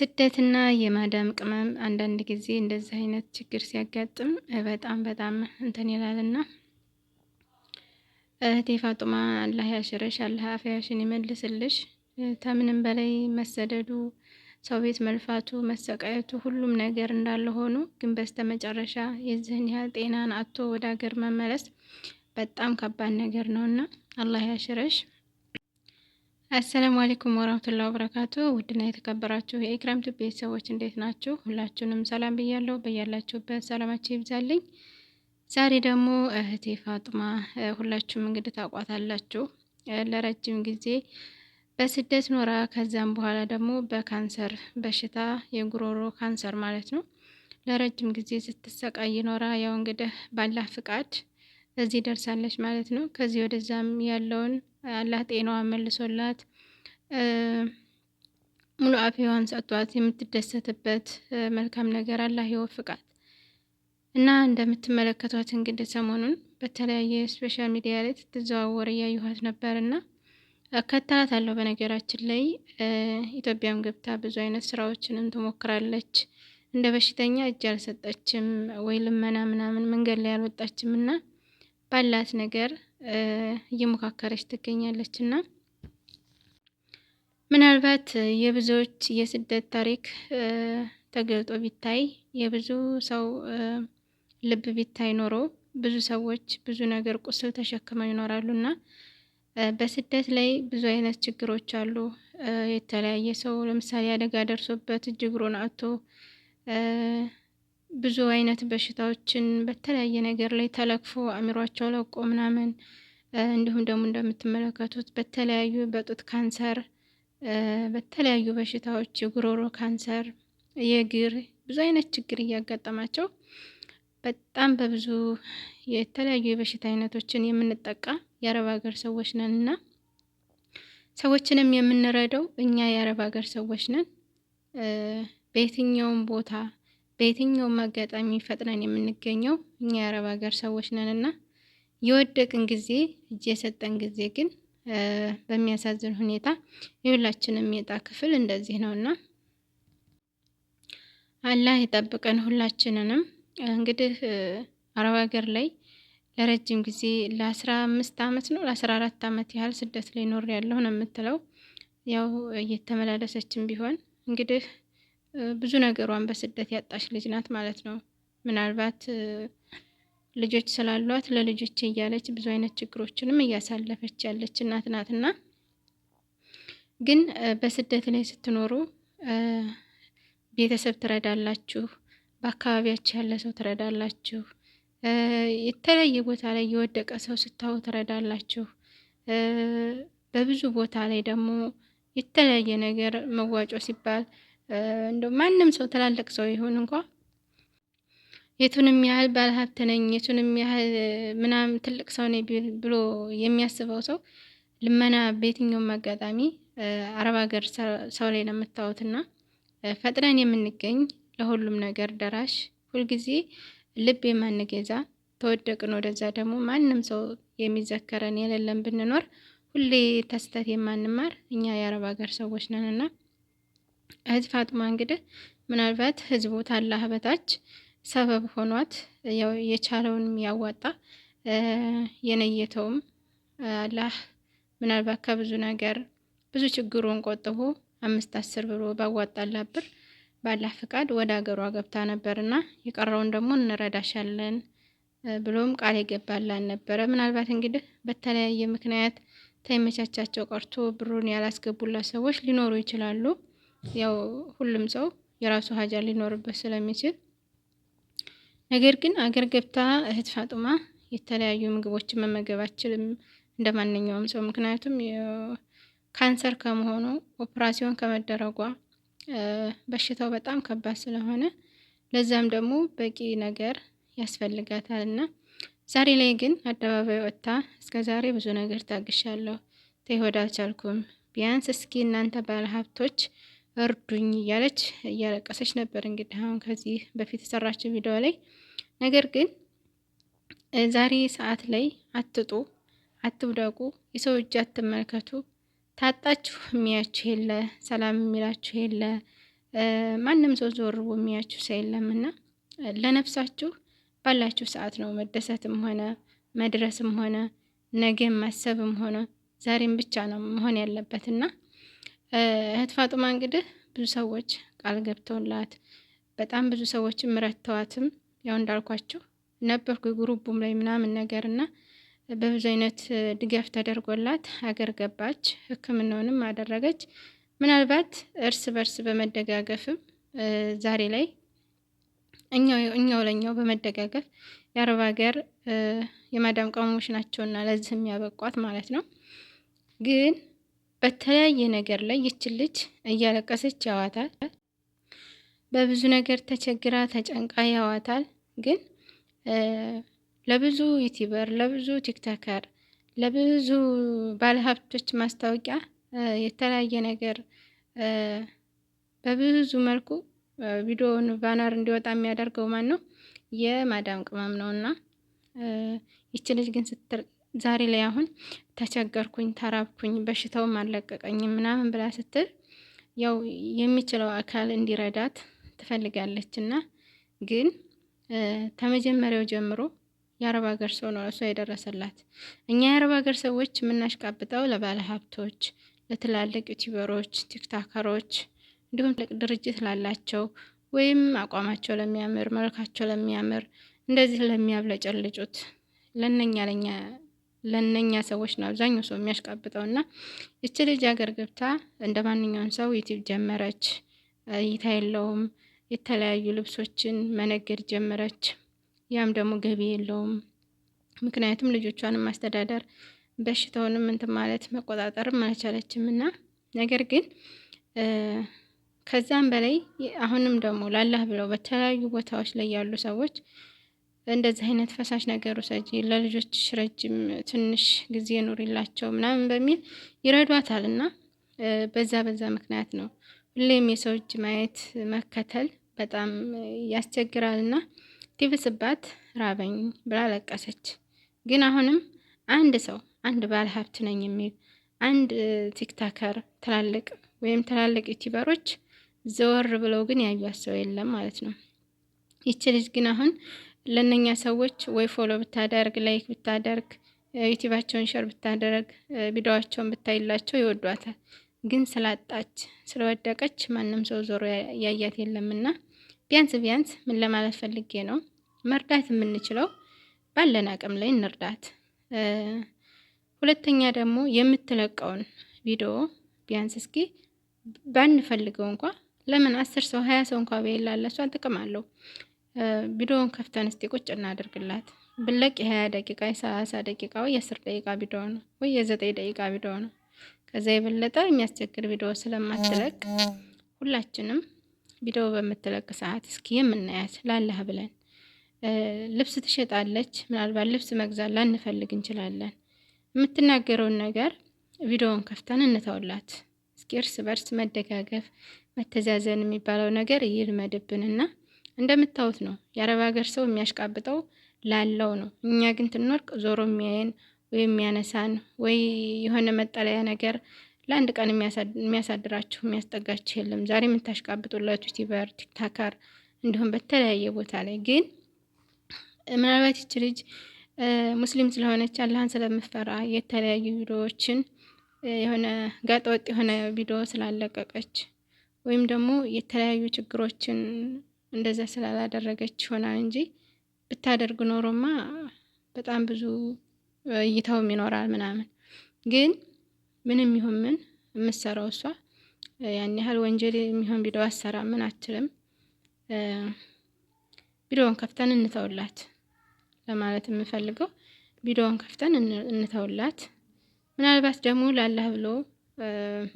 ስደትና የማዳም ቅመም አንዳንድ ጊዜ እንደዚህ አይነት ችግር ሲያጋጥም በጣም እንትን ይላልና እህቴ ፋጡማ አላህ ያሽረሽ፣ አላህ አፍያሽን ይመልስልሽ። ከምንም በላይ መሰደዱ፣ ሰው ቤት መልፋቱ፣ መሰቃየቱ ሁሉም ነገር እንዳለ ሆኖ ግን በስተመጨረሻ የዚህን ያህል ጤናን አጥቶ ወደ ሀገር መመለስ በጣም ከባድ ነገር ነውና አላህ ያሽረሽ። አሰላሙ አለይኩም ወራህመቱላሂ ወበረካቱ። ውድና የተከበራችሁ የኢክራም ቲዩብ ቤተሰቦች እንዴት ናችሁ? ሁላችሁንም ሰላም ብያለሁ። በያላችሁበት ሰላማችሁ ይብዛልኝ። ዛሬ ደግሞ እህቴ ፋጡማ ሁላችሁም እንግዲህ ታውቋታላችሁ። ለረጅም ጊዜ በስደት ኖራ ከዛም በኋላ ደግሞ በካንሰር በሽታ የጉሮሮ ካንሰር ማለት ነው ለረጅም ጊዜ ስትሰቃይ ኖራ ያው እንግዲህ ባላህ ፍቃድ እዚህ ደርሳለች ማለት ነው። ከዚህ ወደዛም ያለውን አላህ ጤናዋን መልሶላት ሙሉ አፊያዋን ሰጥቷት የምትደሰትበት መልካም ነገር አላህ ይወፍቃት እና እንደምትመለከቷት እንግዲህ ሰሞኑን በተለያየ ሶሻል ሚዲያ ላይ ትዘዋወር እያየኋት ነበርና እከታተላለሁ። በነገራችን ላይ ኢትዮጵያም ገብታ ብዙ አይነት ስራዎችንም ትሞክራለች። እንደ በሽተኛ እጅ አልሰጠችም ወይ ልመና ምናምን መንገድ ላይ አልወጣችም እና ባላት ነገር እየሞካከረች ትገኛለች እና ምናልባት የብዙዎች የስደት ታሪክ ተገልጦ ቢታይ የብዙ ሰው ልብ ቢታይ ኖሮ ብዙ ሰዎች ብዙ ነገር ቁስል ተሸክመው ይኖራሉና በስደት ላይ ብዙ አይነት ችግሮች አሉ። የተለያየ ሰው ለምሳሌ አደጋ ደርሶበት እግሩን አጥቶ ብዙ አይነት በሽታዎችን በተለያየ ነገር ላይ ተለክፎ አሚሯቸው ለቆ ምናምን እንዲሁም ደግሞ እንደምትመለከቱት በተለያዩ በጡት ካንሰር በተለያዩ በሽታዎች የጉሮሮ ካንሰር የእግር ብዙ አይነት ችግር እያጋጠማቸው በጣም በብዙ የተለያዩ የበሽታ አይነቶችን የምንጠቃ የአረብ ሀገር ሰዎች ነን እና ሰዎችንም የምንረዳው እኛ የአረብ ሀገር ሰዎች ነን። በየትኛውም ቦታ በየትኛውም አጋጣሚ ፈጥነን የምንገኘው እኛ የአረብ ሀገር ሰዎች ነን እና የወደቅን ጊዜ እጅ የሰጠን ጊዜ ግን በሚያሳዝን ሁኔታ የሁላችንም የዕጣ ክፍል እንደዚህ ነውና አላህ ይጠብቀን ሁላችንንም። እንግዲህ አረብ ሀገር ላይ ለረጅም ጊዜ ለ15 ዓመት ነው ለ14 ዓመት ያህል ስደት ላይ ኖር ያለው ነው የምትለው። ያው እየተመላለሰችም ቢሆን እንግዲህ ብዙ ነገሯን በስደት ያጣች ልጅ ናት ማለት ነው። ምናልባት ልጆች ስላሏት ለልጆች እያለች ብዙ አይነት ችግሮችንም እያሳለፈች ያለች እናት ናትና ግን በስደት ላይ ስትኖሩ ቤተሰብ ትረዳላችሁ፣ በአካባቢያችሁ ያለ ሰው ትረዳላችሁ፣ የተለያየ ቦታ ላይ የወደቀ ሰው ስታዩ ትረዳላችሁ። በብዙ ቦታ ላይ ደግሞ የተለያየ ነገር መዋጮ ሲባል እንደው ማንም ሰው ትላልቅ ሰው ይሁን እንኳን የቱንም ያህል ባለሀብት ነኝ የቱንም ያህል ምናምን ትልቅ ሰው ነኝ ብሎ የሚያስበው ሰው ልመና በየትኛውም አጋጣሚ አረብ ሀገር ሰው ላይ ነው የምታዩትና ፈጥነን የምንገኝ ለሁሉም ነገር ደራሽ ሁልጊዜ ልብ የማንገዛ ተወደቅን ወደዛ ደግሞ ማንም ሰው የሚዘከረን የሌለን ብንኖር ሁሌ ተስተት የማንማር እኛ የአረብ ሀገር ሰዎች ነንና እህት ፋጡማ እንግዲህ ምናልባት ህዝቡ ታላህ በታች ሰበብ ሆኗት ያው የቻለውን ያዋጣ የነየተውም አላህ ምናልባት ከብዙ ነገር ብዙ ችግሩን ቆጥቦ 5-10 ብሎ ባዋጣላት ብር ባላህ ፍቃድ ወደ ሀገሯ ገብታ ነበርና የቀረውን ደግሞ እንረዳሻለን ብሎም ቃል የገባላን ነበረ። ምናልባት እንግዲህ በተለያየ ምክንያት ተይመቻቻቸው ቀርቶ ብሩን ያላስገቡላት ሰዎች ሊኖሩ ይችላሉ። ያው ሁሉም ሰው የራሱ ሀጃ ሊኖርበት ስለሚችል ነገር ግን አገር ገብታ እህት ፋጡማ የተለያዩ ምግቦችን መመገብ አትችልም እንደማንኛውም ሰው። ምክንያቱም ካንሰር ከመሆኑ ኦፕራሲዮን ከመደረጓ በሽታው በጣም ከባድ ስለሆነ ለዛም ደግሞ በቂ ነገር ያስፈልጋታልና ዛሬ ላይ ግን አደባባይ ወጥታ እስከ ዛሬ ብዙ ነገር ታግሻለሁ ተይወዳ አልቻልኩም ቢያንስ እስኪ እናንተ ባለሀብቶች እርዱኝ እያለች እያለቀሰች ነበር። እንግዲህ አሁን ከዚህ በፊት የሰራችው ቪዲዮ ላይ ነገር ግን ዛሬ ሰዓት ላይ አትጡ፣ አትውደቁ፣ የሰው እጅ አትመልከቱ። ታጣችሁ የሚያችሁ የለ፣ ሰላም የሚላችሁ የለ፣ ማንም ሰው ዞር ብሎ የሚያችሁ ሰው የለምና ለነፍሳችሁ ባላችሁ ሰዓት ነው መደሰትም ሆነ መድረስም ሆነ ነገም ማሰብም ሆነ ዛሬም ብቻ ነው መሆን ያለበትና እህት ፋጡማ እንግዲህ ብዙ ሰዎች ቃል ገብተውላት በጣም ብዙ ሰዎችም ረድተዋትም ያው እንዳልኳችሁ ነበርኩ ግሩቡም ላይ ምናምን ነገርና በብዙ አይነት ድጋፍ ተደርጎላት ሀገር ገባች። ሕክምናውንም አደረገች። ምናልባት እርስ በርስ በመደጋገፍም ዛሬ ላይ እኛው ለኛው በመደጋገፍ የአረብ ሀገር የማዳም ቅመሞች ናቸውና ለዚህ የሚያበቋት ማለት ነው። ግን በተለያየ ነገር ላይ ይችን ልጅ እያለቀሰች ያዋታል። በብዙ ነገር ተቸግራ ተጨንቃ ያዋታል። ግን ለብዙ ዩቲዩበር፣ ለብዙ ቲክቶከር፣ ለብዙ ባለሀብቶች ማስታወቂያ የተለያየ ነገር በብዙ መልኩ ቪዲዮውን ባነር እንዲወጣ የሚያደርገው ማን ነው? የማዳም ቅመም ነውና ይች ልጅ ግን ዛሬ ላይ አሁን ተቸገርኩኝ፣ ተራብኩኝ፣ በሽታውም አልለቀቀኝም ምናምን ብላ ስትል ያው የሚችለው አካል እንዲረዳት ትፈልጋለች እና ግን ከመጀመሪያው ጀምሮ የአረብ ሀገር ሰው ነው እሷ የደረሰላት። እኛ የአረብ ሀገር ሰዎች የምናሽቃብጠው ለባለ ሀብቶች፣ ለትላልቅ ዩቲዩበሮች፣ ቲክታከሮች እንዲሁም ትልቅ ድርጅት ላላቸው ወይም አቋማቸው ለሚያምር መልካቸው ለሚያምር እንደዚህ ለሚያብለጨልጩት ለነኛ ሰዎች ነው አብዛኛው ሰው የሚያሽቃብጠው እና ይች ልጅ ሀገር ገብታ እንደ ማንኛውም ሰው ዩቲዩብ ጀመረች። እይታ የለውም የተለያዩ ልብሶችን መነገድ ጀመረች። ያም ደግሞ ገቢ የለውም። ምክንያቱም ልጆቿንም ማስተዳደር በሽታውንም እንትን ማለት መቆጣጠርም አልቻለችም እና ነገር ግን ከዛም በላይ አሁንም ደግሞ ላላህ ብለው በተለያዩ ቦታዎች ላይ ያሉ ሰዎች እንደዚህ አይነት ፈሳሽ ነገር ውሰጂ፣ ለልጆችሽ ረጅም ትንሽ ጊዜ ኑሪላቸው ምናምን በሚል ይረዷታል እና በዛ ምክንያት ነው ሁሌም የሰው እጅ ማየት መከተል በጣም ያስቸግራል እና ቲብስባት ራበኝ ብላ ለቀሰች። ግን አሁንም አንድ ባለ ሀብት ነኝ የሚል አንድ ቲክታከር ትላልቅ ዩቲዩበሮች ዘወር ብለው ግን ያዩት ሰው የለም ማለት ነው። ይች ልጅ ግን አሁን ለነኛ ሰዎች ወይ ፎሎ ብታደርግ፣ ላይክ ብታደርግ፣ ዩቲዩባቸውን ሸር ብታደርግ፣ ቪዲዮዋቸውን ብታይላቸው ይወዷታል። ግን ስላጣች ስለወደቀች ማንም ሰው ዞሮ ያያት የለምና ቢያንስ ምን ለማለት ፈልጌ ነው፣ መርዳት የምንችለው ባለን አቅም ላይ እንርዳት። ሁለተኛ ደግሞ የምትለቀውን ቪዲዮ ቢያንስ እስኪ ባንፈልገው እንኳ ለምን 10 ሰው 20 ሰው እንኳ በይላለ እሷ ጥቅም አለው። ቪዲዮውን ከፍተን እስቲ ቁጭ እናደርግላት ብለቅ የ20 ደቂቃ የ30 ደቂቃ ወይ የ10 ደቂቃ ቪዲዮ ነው ወይ የ9 ደቂቃ ቪዲዮ ነው። ከዛ የበለጠ የሚያስቸግር ቪዲዮ ስለማትለቅ ሁላችንም ቪዲዮ በምትለቅ ሰዓት እስኪ የምናያት ላላህ ብለን ልብስ ትሸጣለች። ምናልባት ልብስ መግዛት ላንፈልግ እንችላለን። የምትናገረውን ነገር ቪዲዮውን ከፍተን እንተውላት እስኪ። እርስ በርስ መደጋገፍ መተዛዘን የሚባለው ነገር ይልመድብንና እንደምታዩት ነው የአረብ ሀገር ሰው የሚያሽቃብጠው ላለው ነው። እኛ ግን ትንወርቅ ዞሮ የሚያየን ወይ የሚያነሳን ወይ የሆነ መጠለያ ነገር ለአንድ ቀን የሚያሳድራችሁ የሚያስጠጋችሁ የለም። ዛሬ የምታሽቃብጡለት ዩቲዩበር፣ ቲክታከር እንዲሁም በተለያየ ቦታ ላይ ግን ምናልባት ይች ልጅ ሙስሊም ስለሆነች አላህን ስለምፈራ የተለያዩ ቪዲዮዎችን የሆነ ጋጠወጥ የሆነ ቪዲዮ ስላለቀቀች ወይም ደግሞ የተለያዩ ችግሮችን እንደዛ ስላላደረገች ይሆናል እንጂ ብታደርግ ኖሮማ በጣም ብዙ እይታውም ይኖራል ምናምን። ግን ምንም ይሁን ምን የምትሰራው እሷ ያን ያህል ወንጀል የሚሆን ቪዲዮ አሰራ ምን አትልም። ቪዲዮውን ከፍተን እንተውላት ለማለት የምፈልገው ቪዲዮውን ከፍተን እንተውላት። ምናልባት ደግሞ ላላህ ብሎ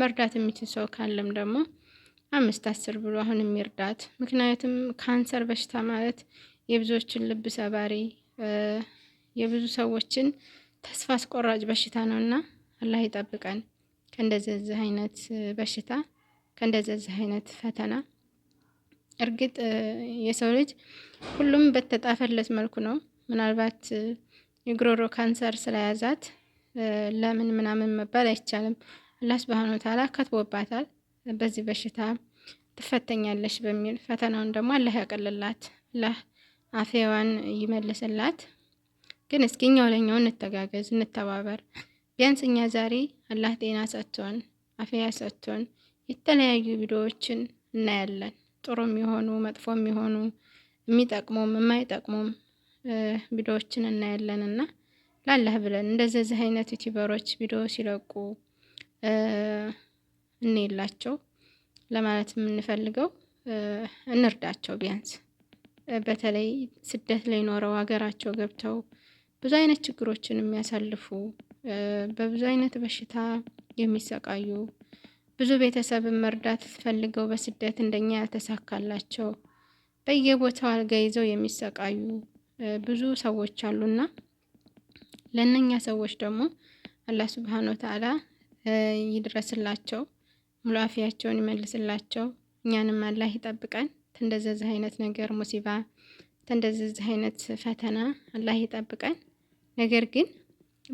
መርዳት የሚችል ሰው ካለም ደግሞ 5-10 ብሎ አሁን የሚርዳት። ምክንያቱም ካንሰር በሽታ ማለት የብዙዎችን ልብ ሰባሪ የብዙ ሰዎችን ተስፋ አስቆራጭ በሽታ ነውና አላህ ይጠብቀን ከእንደዚህ አይነት በሽታ ከእንደዚህ አይነት ፈተና። እርግጥ የሰው ልጅ ሁሉም በተጣፈለት መልኩ ነው። ምናልባት የጉሮሮ ካንሰር ስለያዛት ለምን ምናምን መባል አይቻልም። አላህ ሱብሃነሁ ወተዓላ ከትቦባታል በዚህ በሽታ ትፈተኛለሽ በሚል ፈተናውን ደግሞ አላህ ያቀልላት፣ አላህ አፌዋን ይመልስላት። ግን እስኪ እኛው ለኛው እንተጋገዝ፣ እንተባበር። ቢያንስ እኛ ዛሬ አላህ ጤና ሰጥቶን አፍያ ሰጥቶን የተለያዩ ቪዲዮዎችን እናያለን። ጥሩ የሚሆኑ መጥፎ የሚሆኑ የሚጠቅሙም የማይጠቅሙም ቪዲዮዎችን እናያለን እና ላላህ ብለን እንደዚህ አይነት ዩቲዩበሮች ቪዲዮ ሲለቁ እንየላቸው ለማለት የምንፈልገው እንርዳቸው። ቢያንስ በተለይ ስደት ላይ ኖረው ሀገራቸው ገብተው ብዙ አይነት ችግሮችን የሚያሳልፉ በብዙ አይነት በሽታ የሚሰቃዩ ብዙ ቤተሰብን መርዳት ፈልገው በስደት እንደኛ ያልተሳካላቸው በየቦታው አልጋ ይዘው የሚሰቃዩ ብዙ ሰዎች አሉና ለእነኛ ሰዎች ደግሞ አላህ ሱብሃነሁ ወተዓላ ይድረስላቸው፣ ሙሉ አፊያቸውን ይመልስላቸው። እኛንም አላህ ይጠብቀን እንደዚህ አይነት ነገር ሙሲባ፣ እንደዚህ አይነት ፈተና አላህ ይጠብቀን። ነገር ግን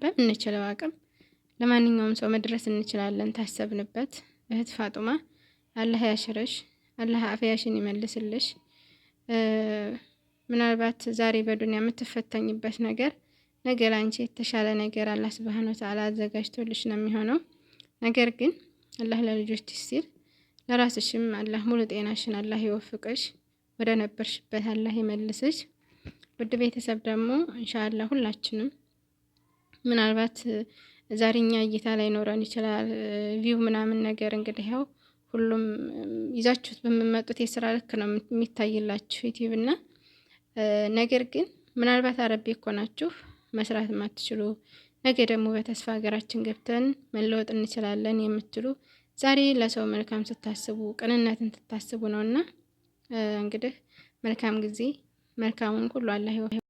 በምንችለው አቅም ለማንኛውም ሰው መድረስ እንችላለን። ታሰብንበት እህት ፋጡማ አላህ ያሽርሽ፣ አላህ አፊያሽን ይመልስልሽ። ምናልባት ዛሬ በዱንያ የምትፈተኝበት ነገር ነገ ላንቺ የተሻለ ነገር አላህ ሱብሃነሁ ወተዓላ አዘጋጅቶልሽ ነው የሚሆነው። ነገር ግን አላህ ለልጆች ሲል ለራስሽም አላህ ሙሉ ጤናሽን አላህ ይወፍቅሽ፣ ወደ ነበርሽበት አላህ ይመልስሽ። ውድ ቤተሰብ ደግሞ ኢንሻአላህ ሁላችንም ምናልባት ዛሬኛ እይታ ላይ ኖረን ይችላል ቪው ምናምን ነገር እንግዲህ ያው ሁሉም ይዛችሁት በመመጡት የስራ ልክ ነው የሚታይላችሁ ዩቲዩብ እና ነገር ግን ምናልባት አረብ እኮ ናችሁ መስራት የማትችሉ ነገ ደግሞ በተስፋ ሀገራችን ገብተን መለወጥ እንችላለን የምትሉ ዛሬ ለሰው መልካም ስታስቡ ቅንነትን ስታስቡ ነውና እንግዲህ መልካም ጊዜ መልካሙን ሁሉ አላህ